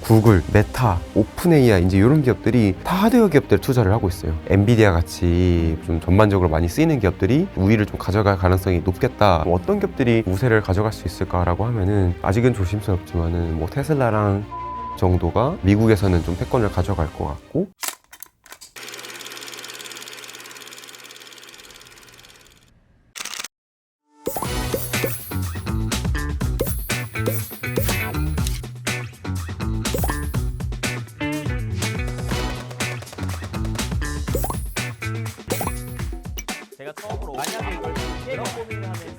구글, 메타, 오픈 AI 이제 이런 기업들이 다 하드웨어 기업들 투자를 하고 있어요. 엔비디아 같이 좀 전반적으로 많이 쓰이는 기업들이 우위를 좀 가져갈 가능성이 높겠다. 어떤 기업들이 우세를 가져갈 수 있을까라고 하면은 아직은 조심스럽지만은 뭐 테슬라랑 정도가 미국에서는 좀 패권을 가져갈 것 같고, 제가 처음으로 만약에 이걸 깨고 고민을 하면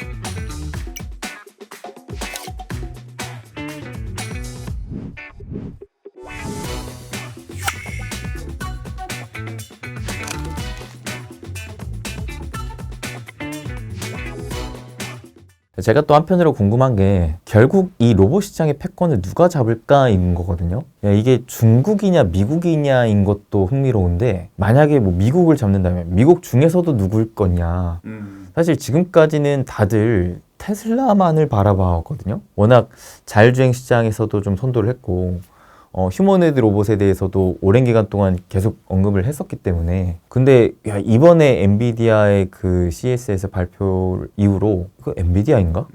제가 또 한편으로 궁금한 게 결국 이 로봇 시장의 패권을 누가 잡을까인 거거든요. 이게 중국이냐 미국이냐인 것도 흥미로운데, 만약에 뭐 미국을 잡는다면 미국 중에서도 누굴 거냐. 사실 지금까지는 다들 테슬라만을 바라봐왔거든요. 워낙 자율주행 시장에서도 좀 선도를 했고, 휴머노이드 로봇에 대해서도 오랜 기간 동안 계속 언급을 했었기 때문에. 근데 이번에 엔비디아의 그 CES에서 발표 이후로 그 엔비디아인가?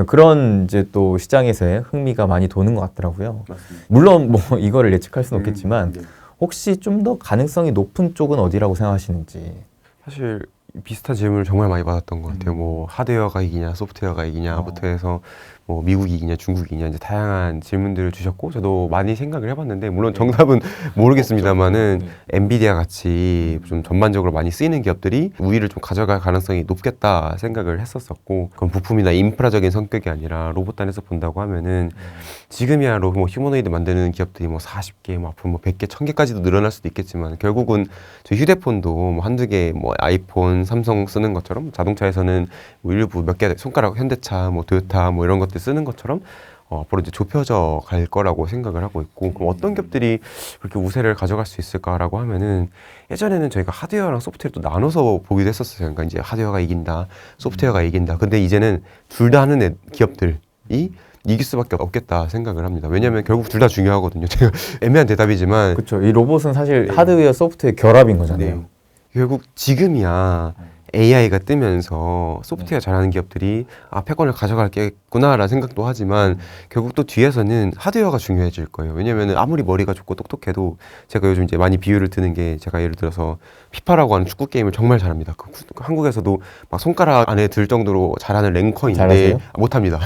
그런 이제 또 시장에서의 흥미가 많이 도는 것 같더라고요. 맞습니다. 물론 뭐 이거를 예측할 수는 없겠지만 혹시 좀 더 가능성이 높은 쪽은 어디라고 생각하시는지. 사실 비슷한 질문을 정말 많이 받았던 것 같아요. 뭐 하드웨어가 이기냐 소프트웨어가 이기냐부터 해서 뭐 미국이 이기냐 중국이 이기냐 이제 다양한 질문들을 주셨고, 저도 많이 생각을 해봤는데 물론 정답은 모르겠습니다만은 엔비디아 같이 좀 전반적으로 많이 쓰이는 기업들이 우위를 좀 가져갈 가능성이 높겠다 생각을 했었었고, 그건 부품이나 인프라적인 성격이 아니라 로봇 단에서 본다고 하면은 지금이야 뭐 휴머노이드 만드는 기업들이 뭐 40개, 뭐 앞으로 뭐 100개, 1000개까지도 늘어날 수도 있겠지만, 결국은 저 휴대폰도 뭐 한두 개, 뭐 아이폰, 삼성 쓰는 것처럼 자동차에서는 뭐 일부 몇 개 손가락 현대차, 뭐 토요타 뭐 이런 것들 쓰는 것처럼 앞으로 이제 좁혀져 갈 거라고 생각을 하고 있고, 그럼 어떤 기업들이 그렇게 우세를 가져갈 수 있을까라고 하면은, 예전에는 저희가 하드웨어랑 소프트웨어를 또 나눠서 보기도 했었어요. 그러니까 이제 하드웨어가 이긴다, 소프트웨어가 이긴다. 근데 이제는 둘 다 하는 기업들이 이길 수밖에 없겠다 생각을 합니다. 왜냐하면 결국 둘 다 중요하거든요. 제가 애매한 대답이지만, 그렇죠. 이 로봇은 사실 하드웨어, 소프트웨어 결합인 거잖아요. 네. 결국 지금이야 AI가 뜨면서 소프트웨어 잘하는 기업들이 패권을 가져갈겠구나라는 생각도 하지만, 결국 또 뒤에서는 하드웨어가 중요해질 거예요. 왜냐면은 아무리 머리가 좋고 똑똑해도, 제가 요즘 이제 많이 비유를 드는 게, 제가 예를 들어서 피파라고 하는 축구 게임을 정말 잘합니다. 한국에서도 막 손가락 안에 들 정도로 잘하는 랭커인데 잘하세요? 못합니다.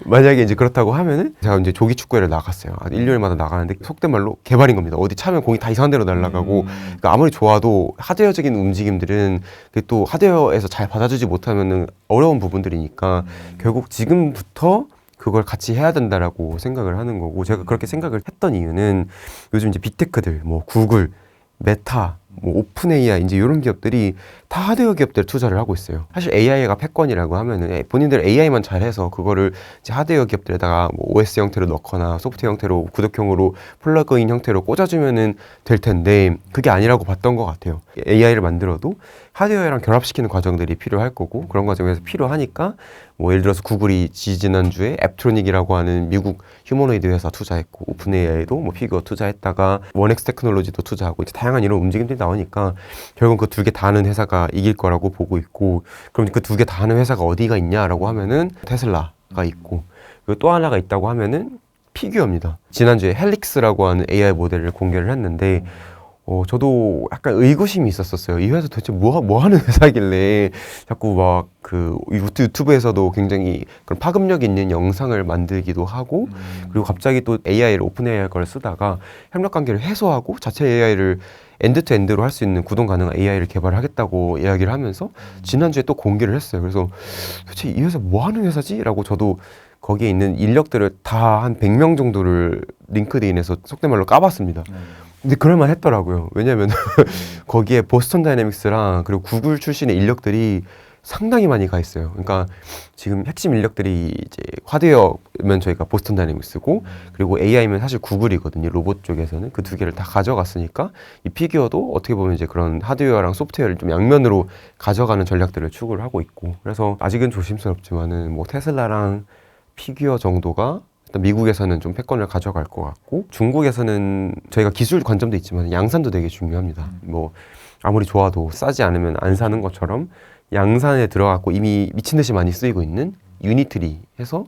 만약에 이제 그렇다고 하면은, 제가 이제 조기 축구회를 나갔어요. 한 일요일마다 나가는데 속된 말로 개발인 겁니다. 어디 차면 공이 다 이상한 데로 날아가고, 그러니까 아무리 좋아도 하드웨어적인 움직임들은 또 하드웨어에서 잘 받아주지 못하면은 어려운 부분들이니까, 결국 지금부터 그걸 같이 해야 된다라고 생각을 하는 거고, 제가 그렇게 생각을 했던 이유는 요즘 이제 빅테크들, 뭐 구글, 메타, 뭐 오픈 AI 이제 이런 기업들이 다 하드웨어 기업들 투자를 하고 있어요. 사실 AI가 패권이라고 하면은 본인들 AI만 잘해서 그거를 이제 하드웨어 기업들에다가 뭐 OS 형태로 넣거나 소프트웨어 형태로 구독형으로 플러그인 형태로 꽂아주면은 될 텐데, 그게 아니라고 봤던 것 같아요. AI를 만들어도 하드웨어랑 결합시키는 과정들이 필요할 거고, 그런 과정에서 필요하니까 뭐 예를 들어서 구글이 지난주에 앱트로닉이라고 하는 미국 휴머노이드 회사 투자했고, 오픈 AI도 뭐 피규어 투자했다가 원엑스 테크놀로지도 투자하고, 이제 다양한 이런 움직임들이 나오니까 결국 그 두 개 다 하는 회사가 이길 거라고 보고 있고, 그럼 그 두 개 다 하는 회사가 어디가 있냐라고 하면은 테슬라가 있고, 그리고 또 하나가 있다고 하면은 피규어입니다. 지난주에 헬릭스라고 하는 AI 모델을 공개를 했는데, 저도 약간 의구심이 있었어요. 이 회사 도대체 뭐 하는 회사길래 자꾸 막 그 유튜브에서도 굉장히 그런 파급력 있는 영상을 만들기도 하고, 그리고 갑자기 또 AI를 오픈 AI 걸 쓰다가 협력 관계를 해소하고 자체 AI를 엔드투엔드로 할 수 있는 구동 가능한 AI를 개발하겠다고 이야기를 하면서 지난주에 또 공개를 했어요. 그래서 도대체 이 회사 뭐 하는 회사지? 라고 저도 거기에 있는 인력들을 다 한 100명 정도를 링크드인에서 속된 말로 까봤습니다. 근데 그럴만 했더라고요. 왜냐면 거기에 보스턴 다이내믹스랑 그리고 구글 출신의 인력들이 상당히 많이 가 있어요. 그러니까 지금 핵심 인력들이 이제 하드웨어면 저희가 보스턴 다이내믹스고, 그리고 AI면 사실 구글이거든요. 로봇 쪽에서는 그 두 개를 다 가져갔으니까 이 피규어도 어떻게 보면 이제 그런 하드웨어랑 소프트웨어를 좀 양면으로 가져가는 전략들을 추구를 하고 있고, 그래서 아직은 조심스럽지만은 뭐 테슬라랑 피규어 정도가 일단 미국에서는 좀 패권을 가져갈 것 같고 중국에서는 저희가 기술 관점도 있지만 양산도 되게 중요합니다. 뭐 아무리 좋아도 싸지 않으면 안 사는 것처럼 양산에 들어갔고 이미 미친 듯이 많이 쓰이고 있는 유니트리 해서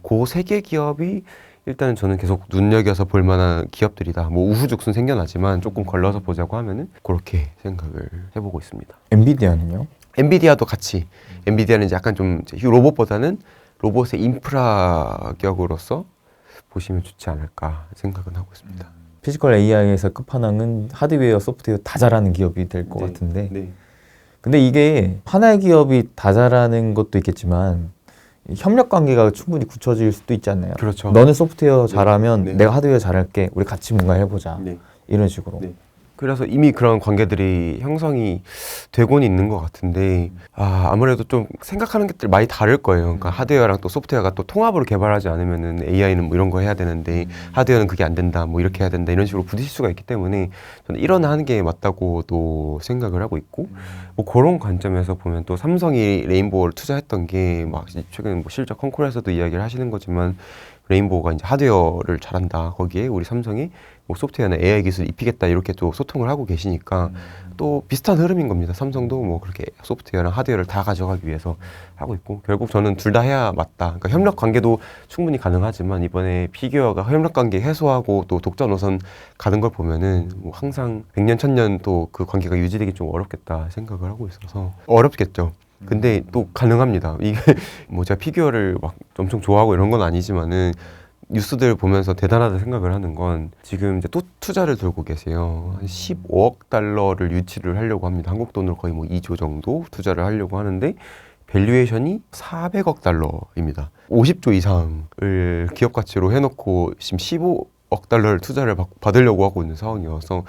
그 세 개 기업이 일단은 저는 계속 눈여겨서 볼 만한 기업들이다. 뭐 우후죽순 생겨나지만 조금 걸러서 보자고 하면은 그렇게 생각을 해보고 있습니다. 엔비디아는요? 엔비디아도 같이. 엔비디아는 이제 약간 좀 이제 로봇보다는 로봇의 인프라 격으로서 보시면 좋지 않을까 생각은 하고 있습니다. 피지컬 AI에서 끝판왕은 하드웨어, 소프트웨어 다 잘하는 기업이 될 것 같은데 네. 근데 이게 하나의 기업이 다 잘하는 것도 있겠지만 협력 관계가 충분히 굳혀질 수도 있지 않나요? 그렇죠. 너는 소프트웨어 잘하면 네. 내가 하드웨어 잘할게. 우리 같이 뭔가 해보자. 네. 이런 식으로. 네. 그래서 이미 그런 관계들이 형성이 되고는 있는 것 같은데 아무래도 좀 생각하는 것들 많이 다를 거예요. 그러니까 하드웨어랑 또 소프트웨어가 또 통합으로 개발하지 않으면은 AI는 뭐 이런 거 해야 되는데 하드웨어는 그게 안 된다, 뭐 이렇게 해야 된다 이런 식으로 부딪힐 수가 있기 때문에 저는 일어나는 게 맞다고도 생각을 하고 있고 뭐 그런 관점에서 보면 또 삼성이 레인보우를 투자했던 게 막 최근 뭐 실적 컨콜에서도 이야기를 하시는 거지만 레인보우가 이제 하드웨어를 잘한다. 거기에 우리 삼성이 뭐 소프트웨어나 AI 기술 입히겠다 이렇게 또 소통을 하고 계시니까 또 비슷한 흐름인 겁니다. 삼성도 뭐 그렇게 소프트웨어랑 하드웨어를 다 가져가기 위해서 하고 있고 결국 저는 둘 다 해야 맞다. 그러니까 협력 관계도 충분히 가능하지만 이번에 피규어가 협력 관계 해소하고 또 독자 노선 가는 걸 보면은 뭐 항상 100년, 1000년 또 그 관계가 유지되기 좀 어렵겠다 생각을 하고 있어서 어렵겠죠. 근데 또 가능합니다. 이게 뭐 제가 피규어를 막 엄청 좋아하고 이런 건 아니지만은 뉴스들 보면서 대단하다 생각을 하는 건 지금 이제 또 투자를 들고 계세요. 한 15억 달러를 유치를 하려고 합니다. 한국 돈으로 거의 뭐 2조 정도 투자를 하려고 하는데 밸류에이션이 400억 달러입니다. 50조 이상을 기업 가치로 해놓고 지금 15억 달러를 투자를 받으려고 하고 있는 상황이어서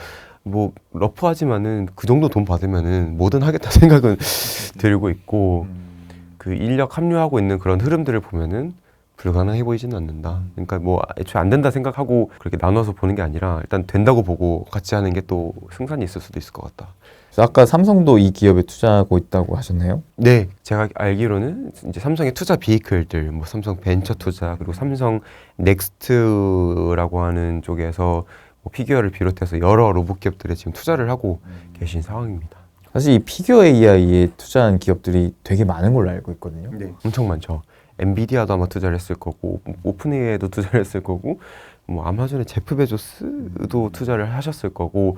뭐 러프하지만은 그 정도 돈 받으면은 뭐든 하겠다 생각은 들고 있고 그 인력 합류하고 있는 그런 흐름들을 보면은 불가능해 보이지는 않는다. 그러니까 뭐 애초에 안 된다 생각하고 그렇게 나눠서 보는 게 아니라 일단 된다고 보고 같이 하는 게 또 승산이 있을 수도 있을 것 같다. 그래서 아까 삼성도 이 기업에 투자하고 있다고 하셨나요? 네, 제가 알기로는 이제 삼성의 투자 비이클들, 뭐 삼성 벤처 투자 그리고 삼성 넥스트라고 하는 쪽에서 뭐 피규어를 비롯해서 여러 로봇 기업들에 지금 투자를 하고 계신 상황입니다. 사실 이 피규어 AI에 투자한 기업들이 되게 많은 걸로 알고 있거든요. 네. 엄청 많죠. 엔비디아도 아마 투자를 했을 거고 오픈AI도 투자를 했을 거고 뭐 아마존의 제프 베조스도 투자를 하셨을 거고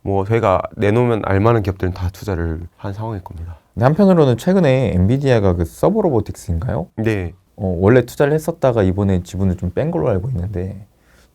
뭐 저희가 내놓으면 알만한 기업들은 다 투자를 한 상황일 겁니다. 근데 한편으로는 최근에 엔비디아가 그 서버 로보틱스인가요? 네. 원래 투자를 했었다가 이번에 지분을 좀 뺀 걸로 알고 있는데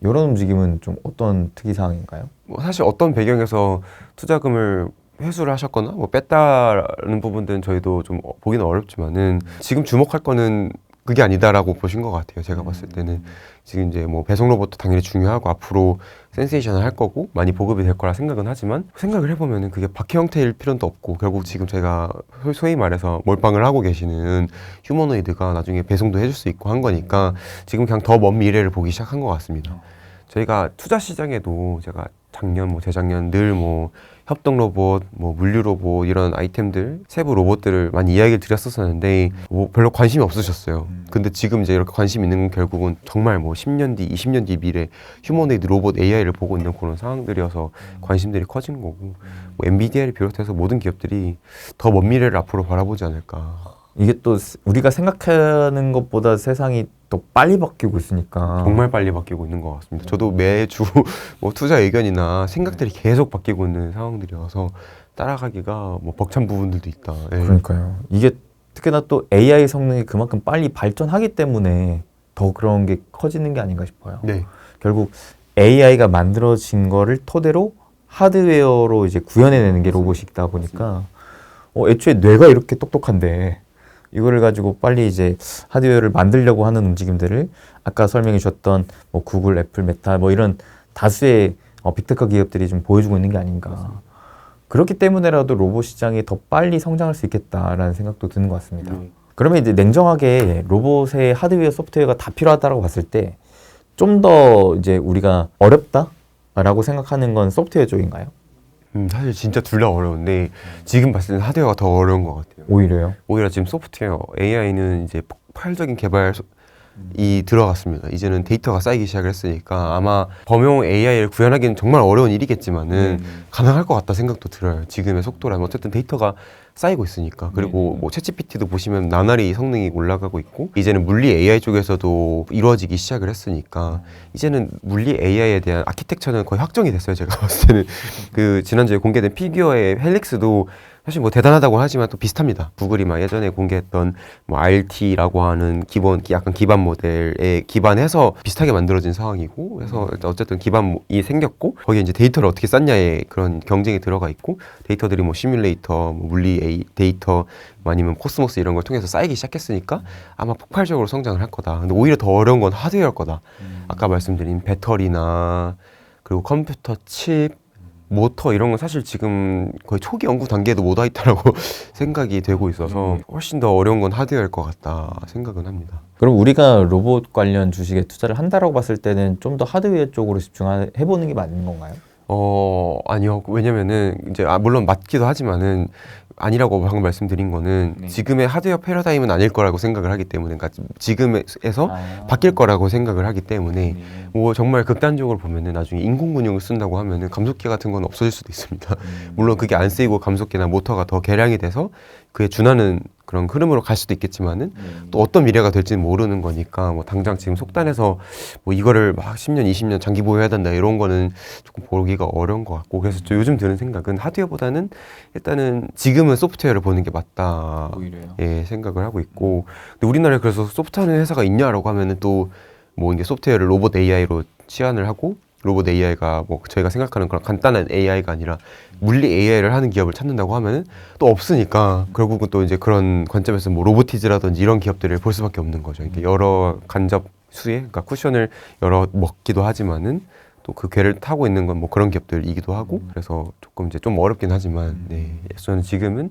이런 움직임은 좀 어떤 특이사항인가요? 뭐 사실 어떤 배경에서 투자금을 회수를 하셨거나 뭐 뺐다는 부분들은 저희도 좀 보기는 어렵지만은 지금 주목할 거는 그게 아니다라고 보신 것 같아요. 제가 봤을 때는 지금 이제 뭐 배송 로봇도 당연히 중요하고 앞으로 센세이션을 할 거고 많이 보급이 될 거라 생각은 하지만 생각을 해보면은 그게 박해 형태일 필요는 없고 결국 지금 저희가 소위 말해서 몰빵을 하고 계시는 휴머노이드가 나중에 배송도 해줄 수 있고 한 거니까 지금 그냥 더 먼 미래를 보기 시작한 것 같습니다. 저희가 투자 시장에도 제가 작년 뭐 재작년 늘 뭐 협동 로봇, 뭐 물류 로봇 이런 아이템들 세부 로봇들을 많이 이야기를 드렸었는데 뭐 별로 관심이 없으셨어요. 근데 지금 이제 이렇게 관심 있는 건 결국은 정말 뭐 10년 뒤, 20년 뒤 미래 휴머노이드 로봇 AI를 보고 있는 그런 상황들이어서 관심들이 커진 거고 뭐 엔비디아를 비롯해서 모든 기업들이 더 먼 미래를 앞으로 바라보지 않을까. 이게 또 우리가 생각하는 것보다 세상이 또 빨리 바뀌고 있으니까 정말 빨리 바뀌고 있는 것 같습니다. 저도 매주 뭐 투자 의견이나 생각들이 계속 바뀌고 있는 상황들이어서 따라가기가 뭐 벅찬 부분들도 있다. 예. 그러니까요. 이게 특히나 또 AI 성능이 그만큼 빨리 발전하기 때문에 더 그런 게 커지는 게 아닌가 싶어요. 네. 결국 AI가 만들어진 거를 토대로 하드웨어로 이제 구현해내는 게 로봇이다 보니까 애초에 뇌가 이렇게 똑똑한데 이거를 가지고 빨리 이제 하드웨어를 만들려고 하는 움직임들을 아까 설명해 주셨던 뭐 구글, 애플, 메타 뭐 이런 다수의 빅테크 기업들이 좀 보여주고 있는 게 아닌가. 맞습니다. 그렇기 때문에라도 로봇 시장이 더 빨리 성장할 수 있겠다라는 생각도 드는 것 같습니다. 그러면 이제 냉정하게 로봇의 하드웨어, 소프트웨어가 다 필요하다고 봤을 때 좀 더 이제 우리가 어렵다라고 생각하는 건 소프트웨어 쪽인가요? 사실 진짜 둘 다 어려운데 지금 봤을 때는 하드웨어가 더 어려운 것 같아요. 오히려요? 오히려 지금 소프트웨어, AI는 이제 폭발적인 개발 들어갔습니다. 이제는 데이터가 쌓이기 시작을 했으니까 아마 범용 AI를 구현하기는 정말 어려운 일이겠지만은 가능할 것 같다 생각도 들어요. 지금의 속도라면 어쨌든 데이터가 쌓이고 있으니까. 그리고 뭐 챗GPT도 보시면 나날이 성능이 올라가고 있고 이제는 물리 AI 쪽에서도 이루어지기 시작을 했으니까 이제는 물리 AI에 대한 아키텍처는 거의 확정이 됐어요. 제가 봤을 때는 그 지난주에 공개된 피규어의 헬릭스도 사실 뭐 대단하다고 하지만 또 비슷합니다. 구글이 막 예전에 공개했던 뭐 RT라고 하는 기본 약간 기반 모델에 기반해서 비슷하게 만들어진 상황이고 그래서 어쨌든 기반이 생겼고 거기에 이제 데이터를 어떻게 쌓냐에 그런 경쟁이 들어가 있고 데이터들이 뭐 시뮬레이터, 뭐 물리 데이터 아니면 코스모스 이런 걸 통해서 쌓이기 시작했으니까 아마 폭발적으로 성장을 할 거다. 근데 오히려 더 어려운 건 하드웨어일 거다. 아까 말씀드린 배터리나 그리고 컴퓨터 칩 모터 이런 건 사실 지금 거의 초기 연구 단계에도 못 와 있다라고 생각이 되고 있어서 훨씬 더 어려운 건 하드웨어일 것 같다 생각은 합니다. 그럼 우리가 로봇 관련 주식에 투자를 한다라고 봤을 때는 좀 더 하드웨어 쪽으로 집중해보는 게 맞는 건가요? 아니요. 왜냐면은 이제 물론 맞기도 하지만은 아니라고 방금 말씀드린 거는 지금의 하드웨어 패러다임은 아닐 거라고 생각을 하기 때문에 그러니까 지금에서 바뀔 거라고 생각을 하기 때문에 뭐 정말 극단적으로 보면은 나중에 인공근육을 쓴다고 하면은 감속기 같은 건 없어질 수도 있습니다. 물론 그게 안 쓰이고 감속기나 모터가 더 개량이 돼서 그에 준하는 그런 흐름으로 갈 수도 있겠지만은 또 어떤 미래가 될지는 모르는 거니까 뭐 당장 지금 속단해서 뭐 이거를 막 10년, 20년 장기 보유해야 된다 이런 거는 조금 보기가 어려운 것 같고 그래서 요즘 드는 생각은 하드웨어보다는 일단은 지금은 소프트웨어를 보는 게 맞다 예, 생각을 하고 있고 근데 우리나라에 그래서 소프트웨어 회사가 있냐라고 하면은 또 뭐 이게 소프트웨어를 로봇 AI로 치환을 하고 로봇 AI가 뭐 저희가 생각하는 그런 간단한 AI가 아니라 물리 AI를 하는 기업을 찾는다고 하면은 또 없으니까 결국은 또 이제 그런 관점에서 뭐 로보티즈라든지 이런 기업들을 볼 수밖에 없는 거죠. 이렇게 여러 간접 수혜, 그러니까 쿠션을 여러 먹기도 하지만은 또 그 궤를 타고 있는 건 뭐 그런 기업들이기도 하고 그래서 조금 이제 좀 어렵긴 하지만 네, 저는 지금은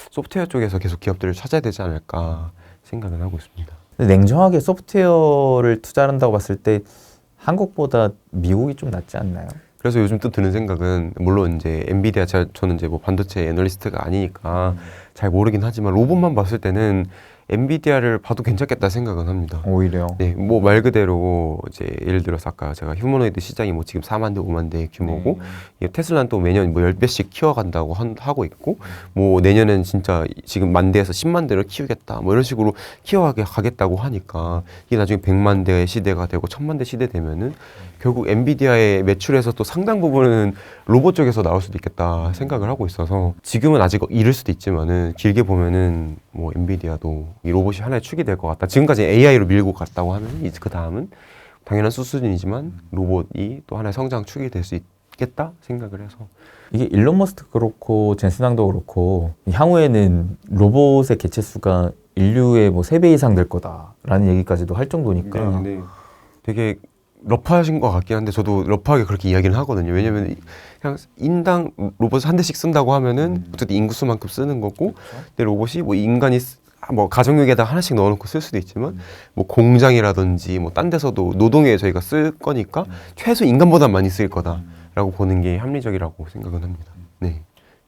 소프트웨어 쪽에서 계속 기업들을 찾아야 되지 않을까 생각은 하고 있습니다. 근데 냉정하게 소프트웨어를 투자한다고 봤을 때 한국보다 미국이 좀 낫지 않나요? 그래서 요즘 또 드는 생각은 물론 이제 엔비디아 저는 이제 뭐 반도체 애널리스트가 아니니까 잘 모르긴 하지만 로봇만 봤을 때는 엔비디아를 봐도 괜찮겠다 생각은 합니다. 오히려. 네, 뭐 말 그대로 이제 예를 들어서 아까 제가 휴머노이드 시장이 뭐 지금 4만 대, 5만 대 규모고 테슬라는 또 매년 뭐 10배씩 키워간다고 하고 있고 뭐 내년엔 진짜 지금 만 대에서 10만 대를 키우겠다 뭐 이런 식으로 키워가겠다고 하니까 이게 나중에 100만 대 시대가 되고 1000만 대 시대 되면은 결국 엔비디아의 매출에서 또 상당 부분은 로봇 쪽에서 나올 수도 있겠다 생각을 하고 있어서 지금은 아직 이를 수도 있지만은 길게 보면은 뭐 엔비디아도 이 로봇이 하나의 축이 될 것 같다. 지금까지 AI로 밀고 갔다고 하면 이제 그 다음은 당연한 수준이지만 로봇이 또 하나의 성장 축이 될 수 있겠다 생각을 해서 이게 일론 머스크 그렇고 젠슨 황도 그렇고 향후에는 로봇의 개체 수가 인류의 뭐 3배 이상 될 거다라는 얘기까지도 할 정도니까 네. 되게 러프하신 것 같긴 한데 저도 러프하게 그렇게 이야기를 하거든요. 왜냐면 그냥 인당 로봇을 한 대씩 쓴다고 하면은 어쨌든 인구수만큼 쓰는 거고 근데 로봇이 뭐 인간이 뭐 가정용에다 하나씩 넣어놓고 쓸 수도 있지만 뭐 공장이라든지 뭐 딴 데서도 노동에 저희가 쓸 거니까 최소 인간보다 많이 쓸 거다라고 보는 게 합리적이라고 생각은 합니다. 네.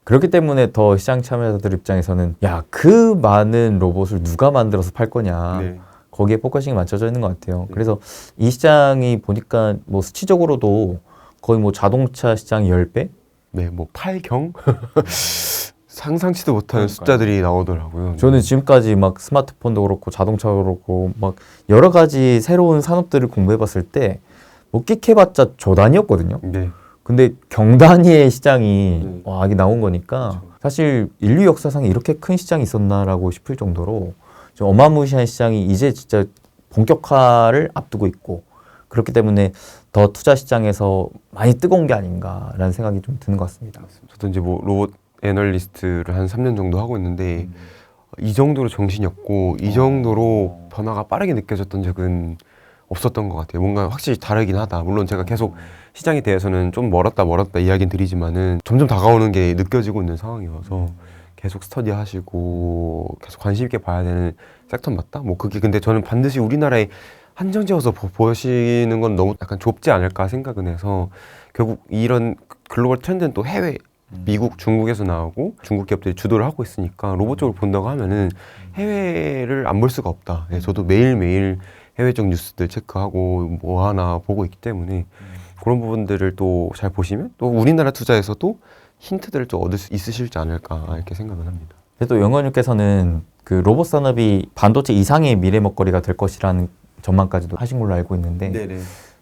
그렇기 때문에 더 시장 참여자들 입장에서는 야, 그 많은 로봇을 누가 만들어서 팔 거냐 네. 거기에 포커싱이 맞춰져 있는 것 같아요. 그래서 이 시장이 보니까 뭐 수치적으로도 거의 뭐 자동차 시장 10배? 네, 뭐 8경? 상상치도 못하는 숫자들이 나오더라고요. 저는 지금까지 막 스마트폰도 그렇고 자동차도 그렇고 막 여러 가지 새로운 산업들을 공부해봤을 때 뭐 끽해봤자 조 단위였거든요. 네. 근데 경단위의 시장이 와, 이게 나온 거니까 사실 인류 역사상에 이렇게 큰 시장이 있었나라고 싶을 정도로 좀 어마무시한 시장이 이제 진짜 본격화를 앞두고 있고 그렇기 때문에 더 투자 시장에서 많이 뜨거운 게 아닌가라는 생각이 좀 드는 것 같습니다. 저도 이제 뭐 로봇 애널리스트를 한 3년 정도 하고 있는데 이 정도로 정신이 없고 이 정도로 변화가 빠르게 느껴졌던 적은 없었던 것 같아요. 뭔가 확실히 다르긴 하다. 물론 제가 계속 시장에 대해서는 좀 멀었다 이야기는 드리지만은 점점 다가오는 게 느껴지고 있는 상황이어서 계속 스터디하시고 계속 관심 있게 봐야 되는 섹터 맞다? 뭐 그게 근데 저는 반드시 우리나라에 한정지어서 보시는 건 너무 약간 좁지 않을까 생각은 해서 결국 이런 글로벌 트렌드는 또 해외 미국, 중국에서 나오고 중국 기업들이 주도를 하고 있으니까 로봇 쪽을 본다고 하면은 해외를 안 볼 수가 없다. 네, 저도 매일매일 해외적 뉴스들 체크하고 뭐 하나 보고 있기 때문에 그런 부분들을 또 잘 보시면 또 우리나라 투자에서도 힌트들을 좀 얻을 수 있으실지 않을까 이렇게 생각을 합니다. 또 영원님께서는 그 로봇 산업이 반도체 이상의 미래 먹거리가 될 것이라는 전망까지도 하신 걸로 알고 있는데 네네.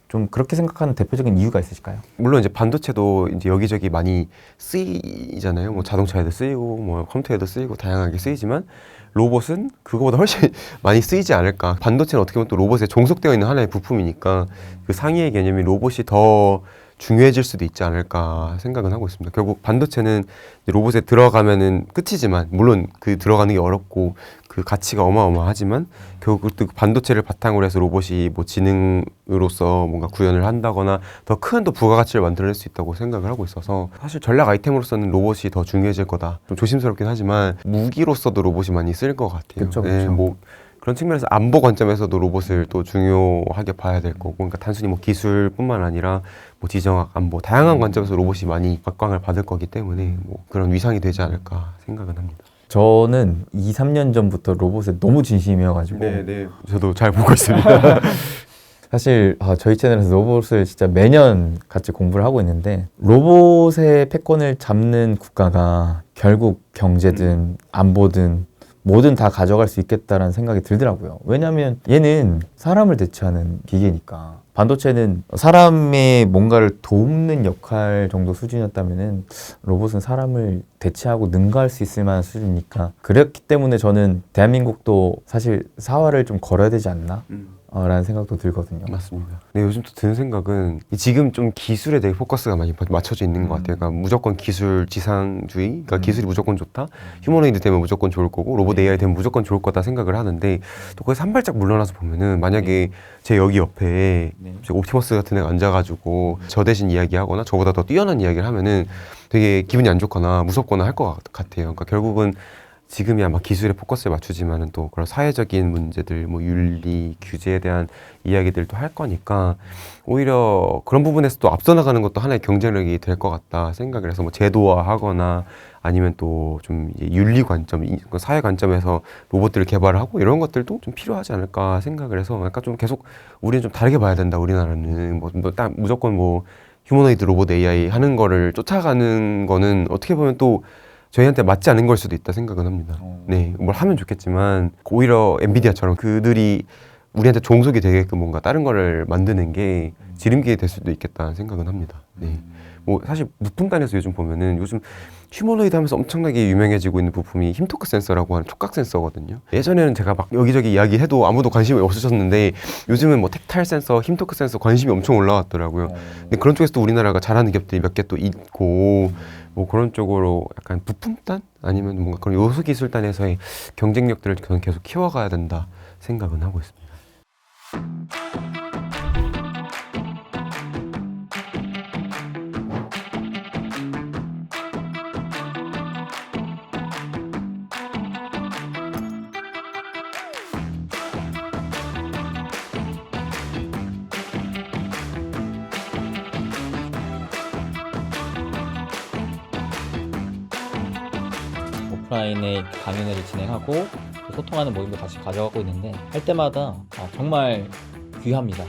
좀 그렇게 생각하는 대표적인 이유가 있으실까요? 물론 이제 반도체도 이제 여기저기 많이 쓰이잖아요. 뭐 자동차에도 쓰이고 뭐 컴퓨터에도 쓰이고 다양하게 쓰이지만 로봇은 그거보다 훨씬 많이 쓰이지 않을까. 반도체는 어떻게 보면 또 로봇에 종속되어 있는 하나의 부품이니까 그 상위의 개념이 로봇이 더 중요해질 수도 있지 않을까 생각은 하고 있습니다. 결국 반도체는 로봇에 들어가면은 끝이지만 물론 그 들어가는 게 어렵고 그 가치가 어마어마하지만 결국 그 반도체를 바탕으로 해서 로봇이 뭐 지능으로서 뭔가 구현을 한다거나 더 큰 또 부가가치를 만들어낼 수 있다고 생각을 하고 있어서 사실 전략 아이템으로서는 로봇이 더 중요해질 거다. 좀 조심스럽긴 하지만 무기로서도 로봇이 많이 쓰일 것 같아요. 그쵸, 네, 그쵸. 뭐 그런 측면에서 안보 관점에서도 로봇을 또 중요하게 봐야 될 거고, 그러니까 단순히 뭐 기술뿐만 아니라 뭐 지정학, 안보 다양한 관점에서 로봇이 많이 각광을 받을 거기 때문에 뭐 그런 위상이 되지 않을까 생각은 합니다. 저는 2, 3년 전부터 로봇에 너무 진심이어가지고 네, 저도 잘 보고 있습니다. 사실 저희 채널에서 로봇을 진짜 매년 같이 공부를 하고 있는데 로봇의 패권을 잡는 국가가 결국 경제든 안보든 뭐든 다 가져갈 수 있겠다라는 생각이 들더라고요. 왜냐하면 얘는 사람을 대체하는 기계니까. 반도체는 사람의 뭔가를 돕는 역할 정도 수준이었다면은 로봇은 사람을 대체하고 능가할 수 있을 만한 수준이니까 그렇기 때문에 저는 대한민국도 사실 사활을 좀 걸어야 되지 않나? 라는 생각도 들거든요. 맞습니다. 근데 요즘 또 드는 생각은 지금 좀 기술에 대해 포커스가 많이 맞춰져 있는 것 같아요. 그러니까 무조건 기술 지상주의, 그러니까 기술이 무조건 좋다. 휴머노이드 되면 무조건 좋을 거고 로봇 AI 되면 무조건 좋을 거다 생각을 하는데 또 거기서 한 발짝 물러나서 보면은 만약에 제 여기 옆에 옵티머스 같은 애가 앉아가지고 저 대신 이야기하거나 저보다 더 뛰어난 이야기를 하면은 되게 기분이 안 좋거나 무섭거나 할 것 같아요. 그러니까 결국은 지금이야 막 기술에 포커스를 맞추지만은 또 그런 사회적인 문제들, 뭐 윤리, 규제에 대한 이야기들도 할 거니까 오히려 그런 부분에서 또 앞서 나가는 것도 하나의 경쟁력이 될 것 같다 생각을 해서 뭐 제도화하거나 아니면 또 좀 윤리 관점, 사회 관점에서 로봇들을 개발하고 이런 것들도 좀 필요하지 않을까 생각을 해서 약간 좀 계속 우리는 좀 다르게 봐야 된다. 우리나라는 딱 무조건 뭐 휴머노이드 로봇 AI 하는 거를 쫓아가는 거는 어떻게 보면 또 저희한테 맞지 않은 걸 수도 있다 생각은 합니다. 네, 뭘 하면 좋겠지만 오히려 엔비디아처럼 그들이 우리한테 종속이 되게끔 뭔가 다른 거를 만드는 게 지름길이 될 수도 있겠다는 생각은 합니다. 네, 뭐 사실 부품단에서 요즘 보면은 요즘 휴머노이드 하면서 엄청나게 유명해지고 있는 부품이 힘토크 센서라고 하는 촉각 센서거든요. 예전에는 제가 막 여기저기 이야기해도 아무도 관심이 없으셨는데 요즘은 뭐 텍타일 센서, 힘토크 센서 관심이 엄청 올라왔더라고요. 근데 그런 쪽에서도 우리나라가 잘하는 기업들이 몇 개 또 있고 뭐 그런 쪽으로 약간 부품단 아니면 뭔가 그런 요소 기술단에서의 경쟁력들을 저는 계속 키워가야 된다 생각은 하고 있습니다. 오프라인의 강연회를 진행하고 소통하는 모임도 같이 가져가고 있는데 할 때마다 정말 귀합니다.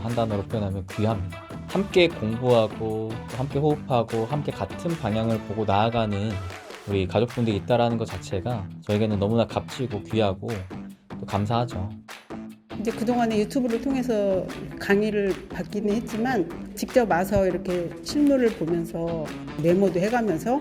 한 단어로 표현하면 귀합니다. 함께 공부하고 함께 호흡하고 함께 같은 방향을 보고 나아가는 우리 가족분들이 있다라는 것 자체가 저에게는 너무나 값지고 귀하고 또 감사하죠. 이제 그동안에 유튜브를 통해서 강의를 받기는 했지만 직접 와서 이렇게 실물을 보면서 메모도 해가면서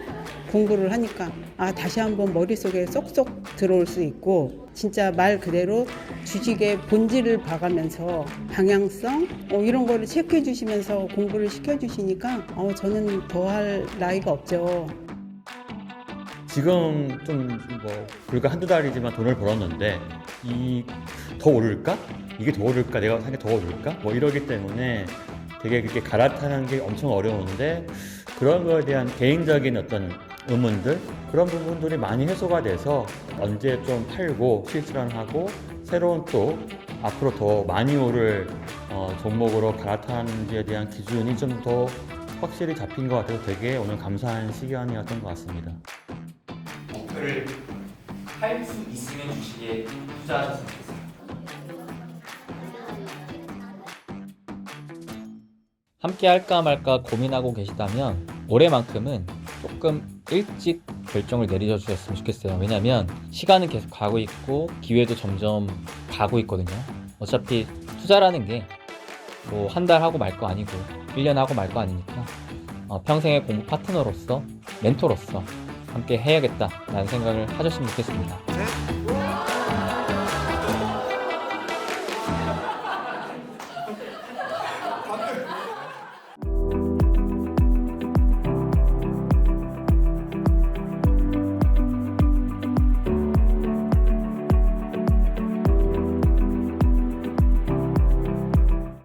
공부를 하니까 다시 한번 머릿속에 쏙쏙 들어올 수 있고 진짜 말 그대로 주식의 본질을 봐가면서 방향성 이런 거를 체크해 주시면서 공부를 시켜주시니까 저는 더 할 나이가 없죠. 지금 좀 뭐 불과 한두 달이지만 돈을 벌었는데 더 오를까? 이게 더 오를까? 내가 산 게 더 오를까? 뭐 이러기 때문에 되게 그렇게 갈아타는 게 엄청 어려운데 그런 거에 대한 개인적인 어떤 의문들 그런 부분들이 많이 해소가 돼서 언제 좀 팔고 실질환하고 새로운 또 앞으로 더 많이 오를 종목으로 갈아타는지에 대한 기준이 좀 더 확실히 잡힌 것 같아서 되게 오늘 감사한 시간이었던 것 같습니다. 목표를 할 수 있으면 주식에 투자하셨으면 좋겠습니다. 함께 할까 말까 고민하고 계시다면 올해만큼은 조금 일찍 결정을 내려 주셨으면 좋겠어요. 왜냐면 시간은 계속 가고 있고 기회도 점점 가고 있거든요. 어차피 투자라는 게 뭐 한 달 하고 말 거 아니고 1년 하고 말 거 아니니까 평생의 공부 파트너로서 멘토로서 함께 해야겠다라는 생각을 하셨으면 좋겠습니다.